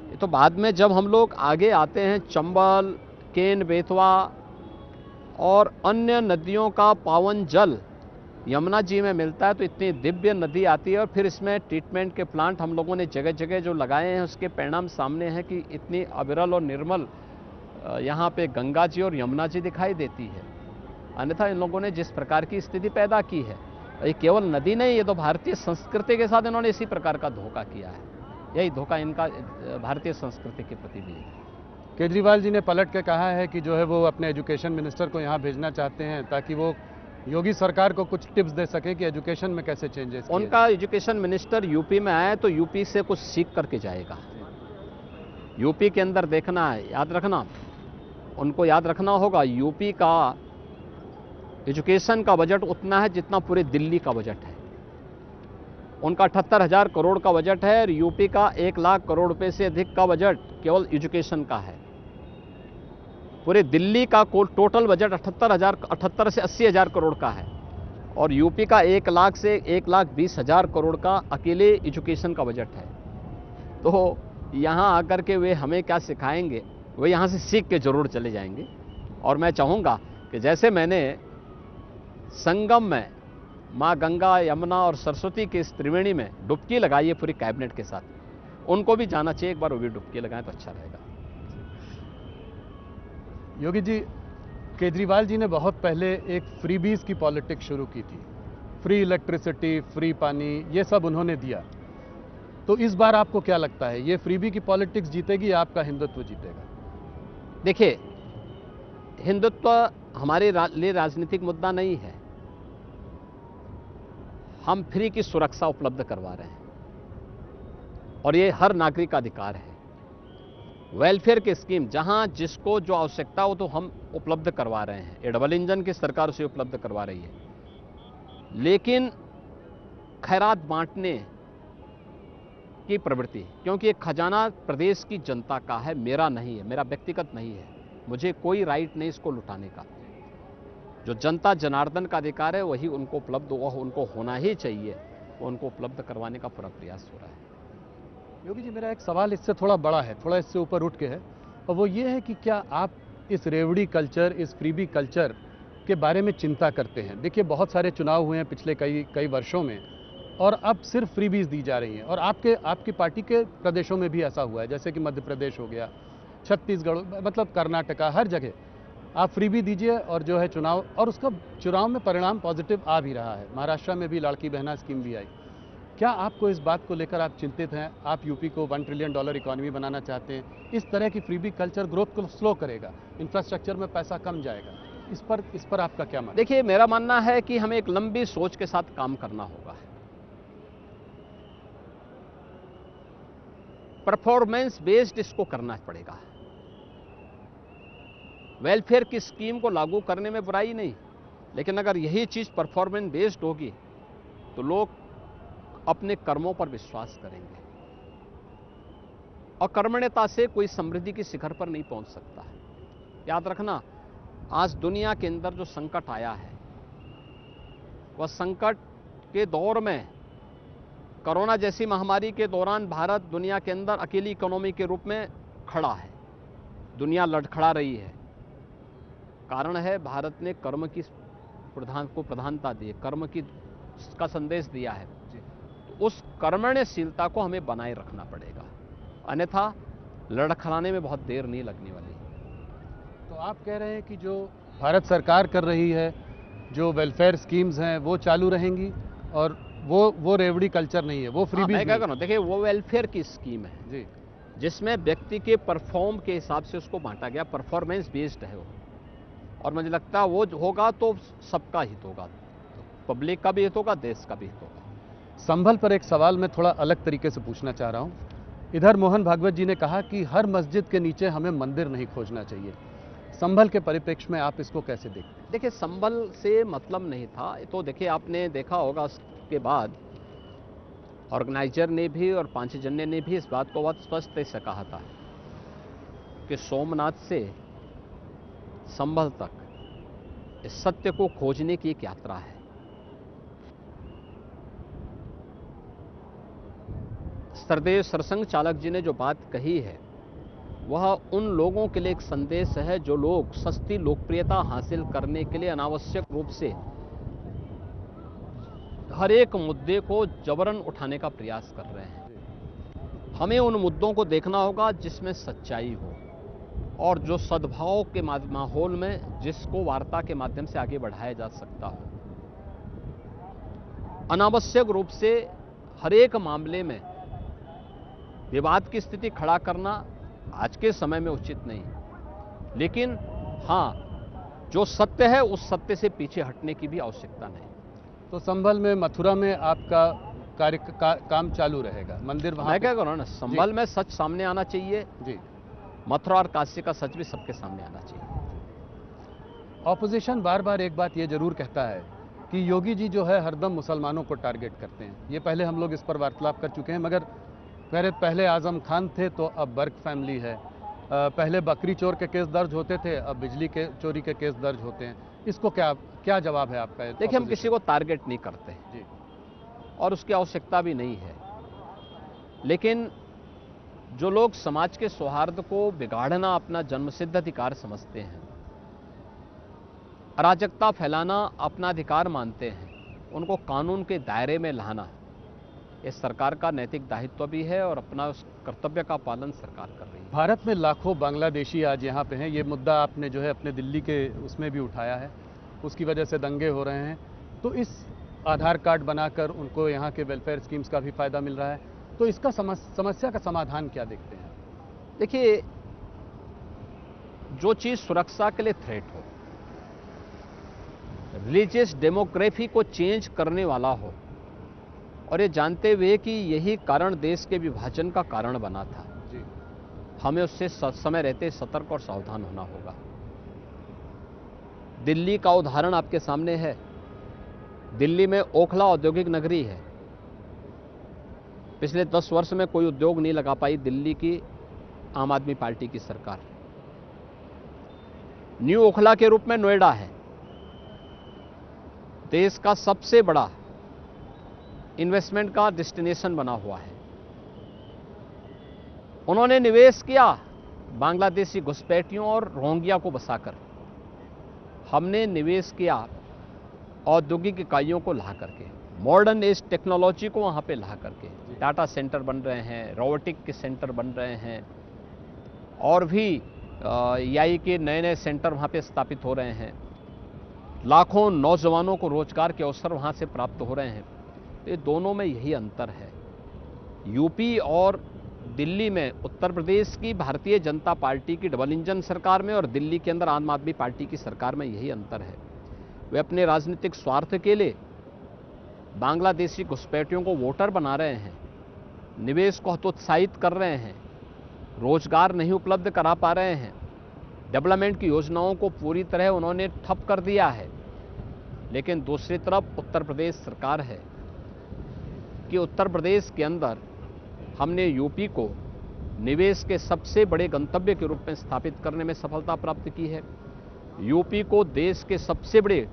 ये तो बाद में जब हम लोग आगे आते हैं, चंबल, केन, बेतवा और अन्य नदियों का पावन जल यमुना जी में मिलता है, तो इतनी दिव्य नदी आती है और फिर इसमें ट्रीटमेंट के प्लांट हम लोगों ने जगह जगह जो लगाए हैं, उसके परिणाम सामने हैं कि इतनी अविरल और निर्मल यहाँ पे गंगा जी और यमुना जी दिखाई देती है। अन्यथा इन लोगों ने जिस प्रकार की स्थिति पैदा की है, ये केवल नदी नहीं, ये तो भारतीय संस्कृति के साथ इन्होंने इसी प्रकार का धोखा किया है। यही धोखा इनका भारतीय संस्कृति के प्रति भी है। केजरीवाल जी ने पलट के कहा है कि जो है वो अपने एजुकेशन मिनिस्टर को यहाँ भेजना चाहते हैं ताकि वो योगी सरकार को कुछ टिप्स दे सके कि एजुकेशन में कैसे चेंजेस। उनका एजुकेशन मिनिस्टर यूपी में आए तो यूपी से कुछ सीख करके जाएगा। यूपी के अंदर देखना है, याद रखना, उनको याद रखना होगा, यूपी का एजुकेशन का बजट उतना है जितना पूरे दिल्ली का बजट है। उनका 78,000 करोड़ का बजट है और यूपी का 1 लाख करोड़ रुपए से अधिक का बजट केवल एजुकेशन का है। पूरे दिल्ली का टोटल बजट 78 से 80,000 करोड़ का है और यूपी का 1 लाख से 1,20,000 करोड़ का अकेले एजुकेशन का बजट है। तो यहाँ आकर के वे हमें क्या सिखाएंगे, वे यहाँ से सीख के जरूर चले जाएंगे। और मैं चाहूँगा कि जैसे मैंने संगम में माँ गंगा, यमुना और सरस्वती की इस त्रिवेणी में डुबकी लगाई है पूरी कैबिनेट के साथ, उनको भी जाना चाहिए, एक बार वो भी डुबकी लगाएं तो अच्छा रहेगा। योगी जी, केजरीवाल जी ने बहुत पहले एक फ्रीबीज की पॉलिटिक्स शुरू की थी, फ्री इलेक्ट्रिसिटी, फ्री पानी, ये सब उन्होंने दिया। तो इस बार आपको क्या लगता है, ये फ्रीबी की पॉलिटिक्स जीतेगी या आपका हिंदुत्व जीतेगा? देखिए, हिंदुत्व हमारे लिए राजनीतिक मुद्दा नहीं है। हम फ्री की सुरक्षा उपलब्ध करवा रहे हैं और ये हर नागरिक का अधिकार है। वेलफेयर की स्कीम जहां जिसको जो आवश्यकता हो तो हम उपलब्ध करवा रहे हैं। ये डबल इंजन की सरकार से उपलब्ध करवा रही है, लेकिन खैरात बांटने की प्रवृत्ति, क्योंकि ये खजाना प्रदेश की जनता का है, मेरा नहीं है, मेरा व्यक्तिगत नहीं है, मुझे कोई राइट नहीं इसको लुटाने का। जो जनता जनार्दन का अधिकार है वही उनको उपलब्ध हुआ, उनको होना ही चाहिए, वो उनको उपलब्ध करवाने का पूरा प्रयास हो रहा है। योगी जी, मेरा एक सवाल इससे थोड़ा बड़ा है, थोड़ा इससे ऊपर उठ के है, और वो ये है कि क्या आप इस रेवड़ी कल्चर, इस फ्रीबी कल्चर के बारे में चिंता करते हैं? देखिए, बहुत सारे चुनाव हुए हैं पिछले कई वर्षों में और अब सिर्फ फ्रीबीज दी जा रही हैं, और आपकी पार्टी के प्रदेशों में भी ऐसा हुआ है, जैसे कि मध्य प्रदेश हो गया, छत्तीसगढ़, मतलब कर्नाटका, हर जगह आप फ्रीबी दीजिए और जो है चुनाव, और उसका चुनाव में परिणाम पॉजिटिव आ भी रहा है। महाराष्ट्र में भी लाड़की बहना स्कीम भी आई। क्या आपको इस बात को लेकर आप चिंतित हैं? आप यूपी को $1 ट्रिलियन इकोनॉमी बनाना चाहते हैं, इस तरह की फ्रीबी कल्चर ग्रोथ को स्लो करेगा, इंफ्रास्ट्रक्चर में पैसा कम जाएगा। इस पर आपका क्या मानना? देखिए, मेरा मानना है कि हमें एक लंबी सोच के साथ काम करना होगा। परफॉर्मेंस बेस्ड इसको करना पड़ेगा। वेलफेयर की स्कीम को लागू करने में बुराई नहीं, लेकिन अगर यही चीज परफॉर्मेंस बेस्ड होगी तो लोग अपने कर्मों पर विश्वास करेंगे, और कर्मण्यता से कोई समृद्धि की शिखर पर नहीं पहुंच सकता है। याद रखना, आज दुनिया के अंदर जो संकट आया है, वह संकट के दौर में, कोरोना जैसी महामारी के दौरान भारत दुनिया के अंदर अकेली इकोनॉमी के रूप में खड़ा है। दुनिया लड़खड़ा रही है। कारण है, भारत ने कर्म की प्रधानता दी, कर्म की का संदेश दिया है। तो उस कर्मण्यशीलता को हमें बनाए रखना पड़ेगा, अन्यथा लड़खड़ाने में बहुत देर नहीं लगने वाली। तो आप कह रहे हैं कि जो भारत सरकार कर रही है, जो वेलफेयर स्कीम्स हैं, वो चालू रहेंगी, और वो रेवड़ी कल्चर नहीं है, वो फ्रीबीज। मैं क्या करूँ, देखिए, वो वेलफेयर की स्कीम है जी, जिसमें व्यक्ति के परफॉर्म के हिसाब से उसको बांटा गया, परफॉर्मेंस बेस्ड है वो। और मुझे लगता है वो होगा तो सबका हित होगा, पब्लिक का भी हित होगा, देश का भी हित होगा। संभल पर एक सवाल मैं थोड़ा अलग तरीके से पूछना चाह रहा हूँ। इधर मोहन भागवत जी ने कहा कि हर मस्जिद के नीचे हमें मंदिर नहीं खोजना चाहिए। संभल के परिप्रेक्ष्य में आप इसको कैसे देखते हैं? देखिए, संभल से मतलब नहीं था, तो देखिए आपने देखा होगा उसके बाद ऑर्गेनाइजर ने भी और पांचजन्य ने भी इस बात को बहुत स्पष्ट से कहा था कि सोमनाथ से संभल तक इस सत्य को खोजने की एक यात्रा है। सरदेव सरसंघ चालक जी ने जो बात कही है, वह उन लोगों के लिए एक संदेश है जो लोग सस्ती लोकप्रियता हासिल करने के लिए अनावश्यक रूप से हर एक मुद्दे को जबरन उठाने का प्रयास कर रहे हैं। हमें उन मुद्दों को देखना होगा जिसमें सच्चाई हो, और जो सद्भाव के माहौल में जिसको वार्ता के माध्यम से आगे बढ़ाया जा सकता हो। अनावश्यक रूप से हर एक मामले में विवाद की स्थिति खड़ा करना आज के समय में उचित नहीं, लेकिन हाँ, जो सत्य है उस सत्य से पीछे हटने की भी आवश्यकता नहीं। तो संभल में, मथुरा में आपका काम चालू रहेगा, मंदिर वहाँ? मैं क्या करूँ ना, संभल में सच सामने आना चाहिए जी, मथुरा और काशी का सच भी सबके सामने आना चाहिए। ऑपोजिशन बार बार एक बात ये जरूर कहता है कि योगी जी जो है हरदम मुसलमानों को टारगेट करते हैं। ये पहले हम लोग इस पर वार्तालाप कर चुके हैं, मगर पहले आजम खान थे तो अब बर्क फैमिली है। पहले बकरी चोर के केस दर्ज होते थे, अब बिजली के चोरी के केस दर्ज होते हैं। इसको क्या जवाब है आपका? देखिए, हम किसी को टारगेट नहीं करते जी, और उसकी आवश्यकता भी नहीं है, लेकिन जो लोग समाज के सौहार्द को बिगाड़ना अपना जन्मसिद्ध अधिकार समझते हैं, अराजकता फैलाना अपना अधिकार मानते हैं, उनको कानून के दायरे में लाना ये सरकार का नैतिक दायित्व भी है, और अपना उस कर्तव्य का पालन सरकार कर रही है। भारत में लाखों बांग्लादेशी आज यहाँ पे हैं। ये मुद्दा आपने जो है अपने दिल्ली के उसमें भी उठाया है, उसकी वजह से दंगे हो रहे हैं। तो इस आधार कार्ड बनाकर उनको यहाँ के वेलफेयर स्कीम्स का भी फायदा मिल रहा है, तो इसका समस्या का समाधान क्या देखते हैं? देखिए, जो चीज सुरक्षा के लिए थ्रेट हो, रिलीजियस डेमोग्राफी को चेंज करने वाला हो, और ये जानते हुए कि यही कारण देश के विभाजन का कारण बना था जी, हमें उससे समय रहते सतर्क और सावधान होना होगा। दिल्ली का उदाहरण आपके सामने है। दिल्ली में ओखला औद्योगिक नगरी है। पिछले 10 वर्ष में कोई उद्योग नहीं लगा पाई दिल्ली की आम आदमी पार्टी की सरकार। न्यू ओखला के रूप में नोएडा है, देश का सबसे बड़ा इन्वेस्टमेंट का डेस्टिनेशन बना हुआ है। उन्होंने निवेश किया बांग्लादेशी घुसपैठियों और रोहिंग्या को बसाकर। हमने निवेश किया औद्योगिक इकाइयों को ला करके, मॉडर्न एज टेक्नोलॉजी को वहां पे ला करके। डाटा सेंटर बन रहे हैं, रोबोटिक के सेंटर बन रहे हैं, और भी एआई के नए सेंटर वहां पे स्थापित हो रहे हैं। लाखों नौजवानों को रोजगार के अवसर वहां से प्राप्त हो रहे हैं। ये दोनों में यही अंतर है। यूपी और दिल्ली में उत्तर प्रदेश की भारतीय जनता पार्टी की डबल इंजन सरकार में और दिल्ली के अंदर आम आदमी पार्टी की सरकार में यही अंतर है। वे अपने राजनीतिक स्वार्थ के लिए बांग्लादेशी घुसपैठियों को वोटर बना रहे हैं, निवेश को हतोत्साहित कर रहे हैं, रोजगार नहीं उपलब्ध करा पा रहे हैं, डेवलपमेंट की योजनाओं को पूरी तरह उन्होंने ठप कर दिया है। लेकिन दूसरी तरफ उत्तर प्रदेश सरकार है कि उत्तर प्रदेश के अंदर हमने यूपी को निवेश के सबसे बड़े गंतव्य के रूप में स्थापित करने में सफलता प्राप्त की है। यूपी को देश के सबसे बड़े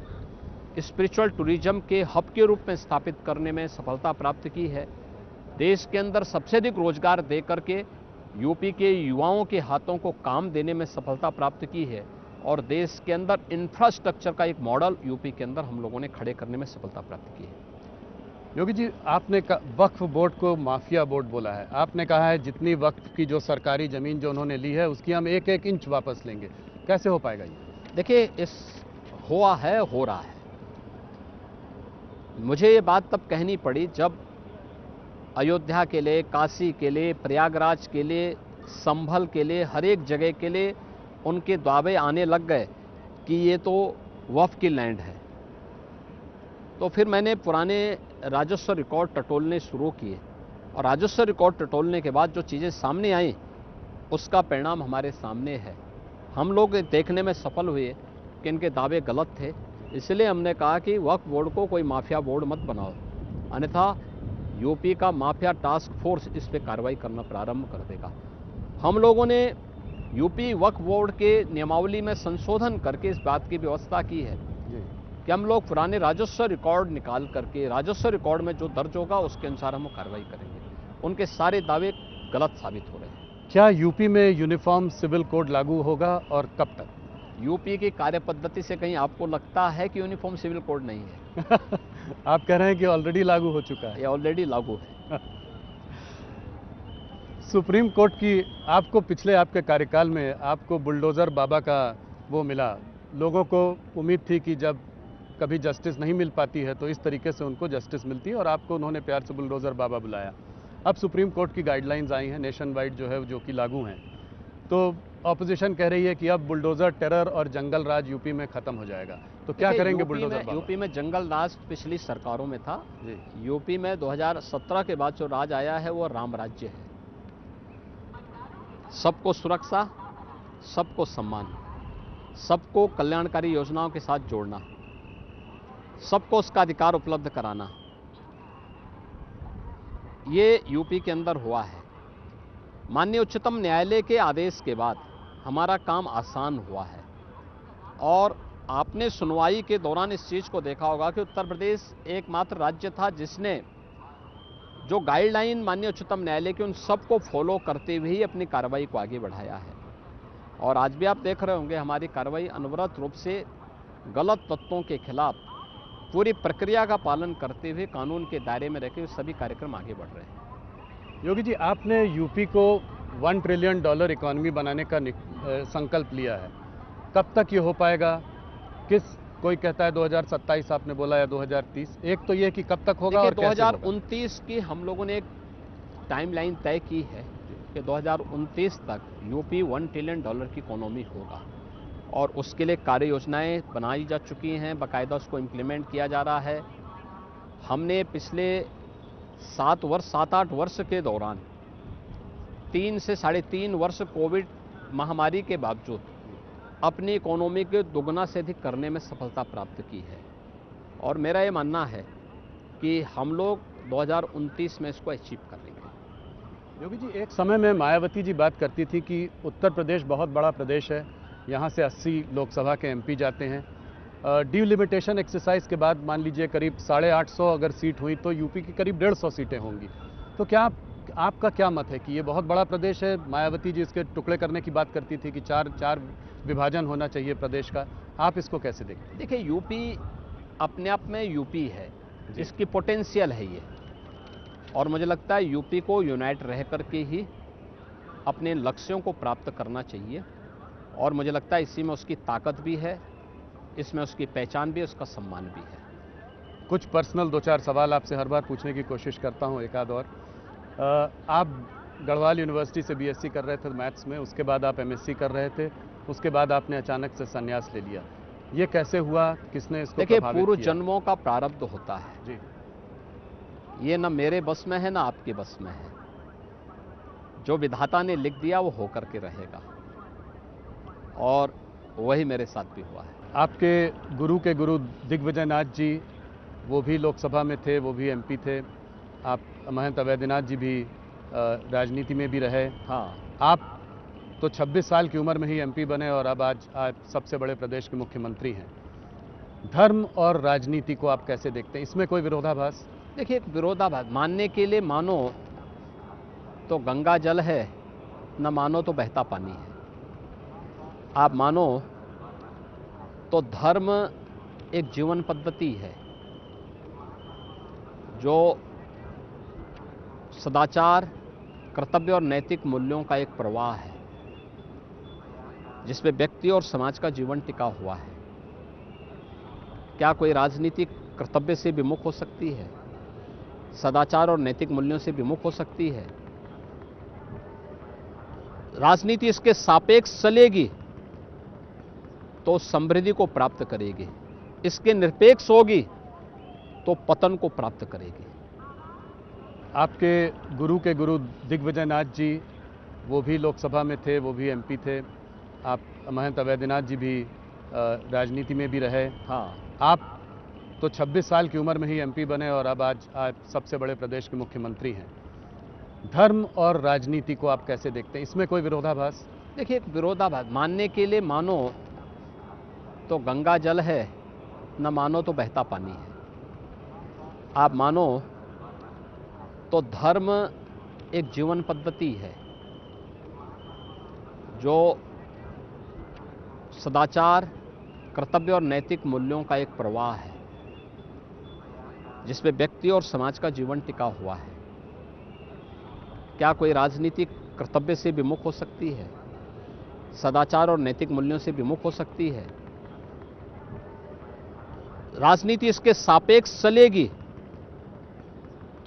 स्पिरिचुअल टूरिज्म के हब के रूप में स्थापित करने में सफलता प्राप्त की है। देश के अंदर सबसे अधिक रोजगार दे करके यूपी के युवाओं के हाथों को काम देने में सफलता प्राप्त की है और देश के अंदर इंफ्रास्ट्रक्चर का एक मॉडल यूपी के अंदर हम लोगों ने खड़े करने में सफलता प्राप्त की है। योगी जी, आपने वक्फ बोर्ड को माफिया बोर्ड बोला है। आपने कहा है जितनी वक्फ की जो सरकारी जमीन जो उन्होंने ली है उसकी हम एक एक इंच वापस लेंगे। कैसे हो पाएगा ये? देखिए, हो रहा है। मुझे ये बात तब कहनी पड़ी जब अयोध्या के लिए, काशी के लिए, प्रयागराज के लिए, संभल के लिए, हर एक जगह के लिए उनके दावे आने लग गए कि ये तो वक्फ की लैंड है। तो फिर मैंने पुराने राजस्व रिकॉर्ड टटोलने शुरू किए और राजस्व रिकॉर्ड टटोलने के बाद जो चीज़ें सामने आई उसका परिणाम हमारे सामने है। हम लोग देखने में सफल हुए कि इनके दावे गलत थे, इसलिए हमने कहा कि वक्फ बोर्ड को कोई माफिया बोर्ड मत बनाओ, अन्यथा यूपी का माफिया टास्क फोर्स इस पे कार्रवाई करना प्रारंभ कर देगा। हम लोगों ने यूपी वक्फ बोर्ड के नियमावली में संशोधन करके इस बात की व्यवस्था की है कि हम लोग पुराने राजस्व रिकॉर्ड निकाल करके राजस्व रिकॉर्ड में जो दर्ज होगा उसके अनुसार हम कार्रवाई करेंगे। उनके सारे दावे गलत साबित हो रहे हैं। क्या यूपी में यूनिफॉर्म सिविल कोड लागू होगा और कब तक? यूपी की कार्य पद्धति से कहीं आपको लगता है कि यूनिफॉर्म सिविल कोड नहीं है? आप कह रहे हैं कि ऑलरेडी लागू हो चुका है। ये ऑलरेडी लागू है। सुप्रीम कोर्ट की आपको पिछले आपके कार्यकाल में आपको बुलडोज़र बाबा का वो मिला। लोगों को उम्मीद थी कि जब कभी जस्टिस नहीं मिल पाती है तो इस तरीके से उनको जस्टिस मिलती है और आपको उन्होंने प्यार से बुलडोज़र बाबा बुलाया। अब सुप्रीम कोर्ट की गाइडलाइंस आई हैं नेशन वाइड जो कि लागू हैं, तो ऑपोजिशन कह रही है कि अब बुलडोज़र टेरर और जंगल राज यूपी में ख़त्म हो जाएगा। तो क्या करेंगे बुलडोज़र बाबा? यूपी में जंगल राज पिछली सरकारों में था। यूपी में 2017 के बाद जो राज आया है वो राम राज्य है। सबको सुरक्षा, सबको सम्मान, सबको कल्याणकारी योजनाओं के साथ जोड़ना, सबको उसका अधिकार उपलब्ध कराना, ये यूपी के अंदर हुआ है। माननीय उच्चतम न्यायालय के आदेश के बाद हमारा काम आसान हुआ है और आपने सुनवाई के दौरान इस चीज़ को देखा होगा कि उत्तर प्रदेश एकमात्र राज्य था जिसने जो गाइडलाइन माननीय उच्चतम न्यायालय की उन सबको फॉलो करते हुए ही अपनी कार्रवाई को आगे बढ़ाया है। और आज भी आप देख रहे होंगे हमारी कार्रवाई अनवरत रूप से गलत तत्वों के खिलाफ पूरी प्रक्रिया का पालन करते हुए कानून के दायरे में रहकर सभी कार्यक्रम आगे बढ़ रहे हैं। योगी जी, आपने यूपी को $1 ट्रिलियन इकोनॉमी बनाने का संकल्प लिया है। कब तक ये हो पाएगा? कोई कहता है 2027 आपने बोला या 2030। एक तो ये कि कब तक होगा और 2029 की हम लोगों ने एक टाइमलाइन तय की है कि 2029 तक यूपी $1 ट्रिलियन की इकोनॉमी होगा और उसके लिए कार्य योजनाएं बनाई जा चुकी हैं, बाकायदा उसको इम्प्लीमेंट किया जा रहा है। हमने पिछले 7-8 वर्ष के दौरान 3 से 3.5 वर्ष कोविड महामारी के बावजूद अपनी इकोनॉमी के दोगुना से अधिक करने में सफलता प्राप्त की है और मेरा ये मानना है कि हम लोग 2029 में इसको अचीव कर लेंगे। योगी जी, एक समय में मायावती जी बात करती थी कि उत्तर प्रदेश बहुत बड़ा प्रदेश है, यहाँ से 80 लोकसभा के एमपी जाते हैं। डिलिमिटेशन एक्सरसाइज के बाद मान लीजिए करीब 850 अगर सीट हुई तो यूपी की करीब 150 सीटें होंगी। तो क्या आपका क्या मत है कि ये बहुत बड़ा प्रदेश है? मायावती जी इसके टुकड़े करने की बात करती थी कि चार विभाजन होना चाहिए प्रदेश का। आप इसको कैसे देखते हैं? देखिए, यूपी अपने आप में यूपी है, इसकी पोटेंशियल है ये, और मुझे लगता है यूपी को यूनाइट रह करके ही अपने लक्ष्यों को प्राप्त करना चाहिए और मुझे लगता है इसी में उसकी ताकत भी है, इसमें उसकी पहचान भी है, उसका सम्मान भी है। कुछ पर्सनल 2-4 सवाल आपसे हर बार पूछने की कोशिश करता हूँ, एक आध और। आप गढ़वाल यूनिवर्सिटी से बीएससी कर रहे थे मैथ्स में, उसके बाद आप एमएससी कर रहे थे, उसके बाद आपने अचानक से संन्यास ले लिया। ये कैसे हुआ, किसने इसको देखिए, प्रभावित पूर्व किया? जन्मों का प्रारब्ध होता है जी। ये ना मेरे बस में है ना आपके बस में है। जो विधाता ने लिख दिया वो होकर के रहेगा, और वही मेरे साथ भी हुआ है। आपके गुरु दिग्विजय नाथ जी, वो भी लोकसभा में थे, वो भी एमपी थे। आप महंत अवैधनाथ जी भी राजनीति में भी रहे। हाँ, आप तो 26 साल की उम्र में ही एमपी बने और अब आज सबसे बड़े प्रदेश के मुख्यमंत्री हैं। धर्म और राजनीति को आप कैसे देखते हैं? इसमें कोई विरोधाभास? देखिए, एक विरोधाभास, मानने के लिए मानो तो गंगा जल है, न मानो तो बहता पानी है। आप मानो तो धर्म एक जीवन पद्धति है जो सदाचार, कर्तव्य और नैतिक मूल्यों का एक प्रवाह है, जिसमें व्यक्ति और समाज का जीवन टिका हुआ है। क्या कोई राजनीति कर्तव्य से विमुख हो सकती है? सदाचार और नैतिक मूल्यों से विमुख हो सकती है? राजनीति इसके सापेक्ष चलेगी तो समृद्धि को प्राप्त करेगी, इसके निरपेक्ष होगी तो पतन को प्राप्त करेगी। आपके गुरु दिग्विजय नाथ जी, वो भी लोकसभा में थे, वो भी एमपी थे। आप महंत अवैधनाथ जी भी राजनीति में भी रहे। हाँ, आप तो 26 साल की उम्र में ही एमपी बने और अब आज सबसे बड़े प्रदेश के मुख्यमंत्री हैं। धर्म और राजनीति को आप कैसे देखते हैं? इसमें कोई विरोधाभास? देखिए, एक विरोधाभास, मानने के लिए मानो तो गंगा जल है, न मानो तो बहता पानी है। आप मानो तो धर्म एक जीवन पद्धति है जो सदाचार, कर्तव्य और नैतिक मूल्यों का एक प्रवाह है, जिसमें व्यक्ति और समाज का जीवन टिका हुआ है। क्या कोई राजनीति कर्तव्य से विमुख हो सकती है? सदाचार और नैतिक मूल्यों से विमुख हो सकती है? राजनीति इसके सापेक्ष चलेगी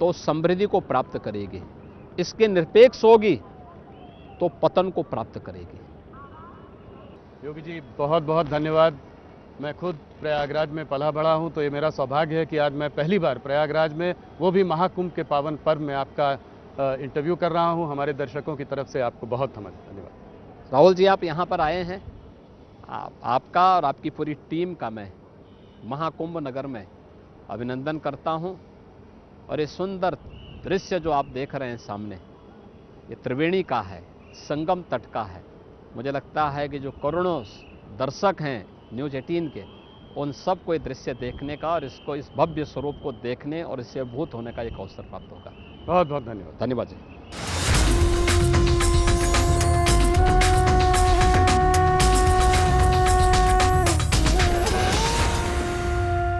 तो समृद्धि को प्राप्त करेगी, इसके निरपेक्ष होगी तो पतन को प्राप्त करेगी। योगी जी, बहुत बहुत धन्यवाद। मैं खुद प्रयागराज में पला बड़ा हूं, तो ये मेरा सौभाग्य है कि आज मैं पहली बार प्रयागराज में, वो भी महाकुंभ के पावन पर्व में, आपका इंटरव्यू कर रहा हूं। हमारे दर्शकों की तरफ से आपको बहुत धन्यवाद। राहुल जी, आप यहाँ पर आए हैं, आपका और आपकी पूरी टीम का मैं महाकुंभ नगर में अभिनंदन करता हूं। और ये सुंदर दृश्य जो आप देख रहे हैं सामने, ये त्रिवेणी का है, संगम तट का है। मुझे लगता है कि जो करोड़ों दर्शक हैं न्यूज़ 18 के, उन सबको ये दृश्य देखने का और इस भव्य स्वरूप को देखने और इससे अभिभूत होने का एक अवसर प्राप्त होगा। बहुत बहुत धन्यवाद। धन्यवाद जी।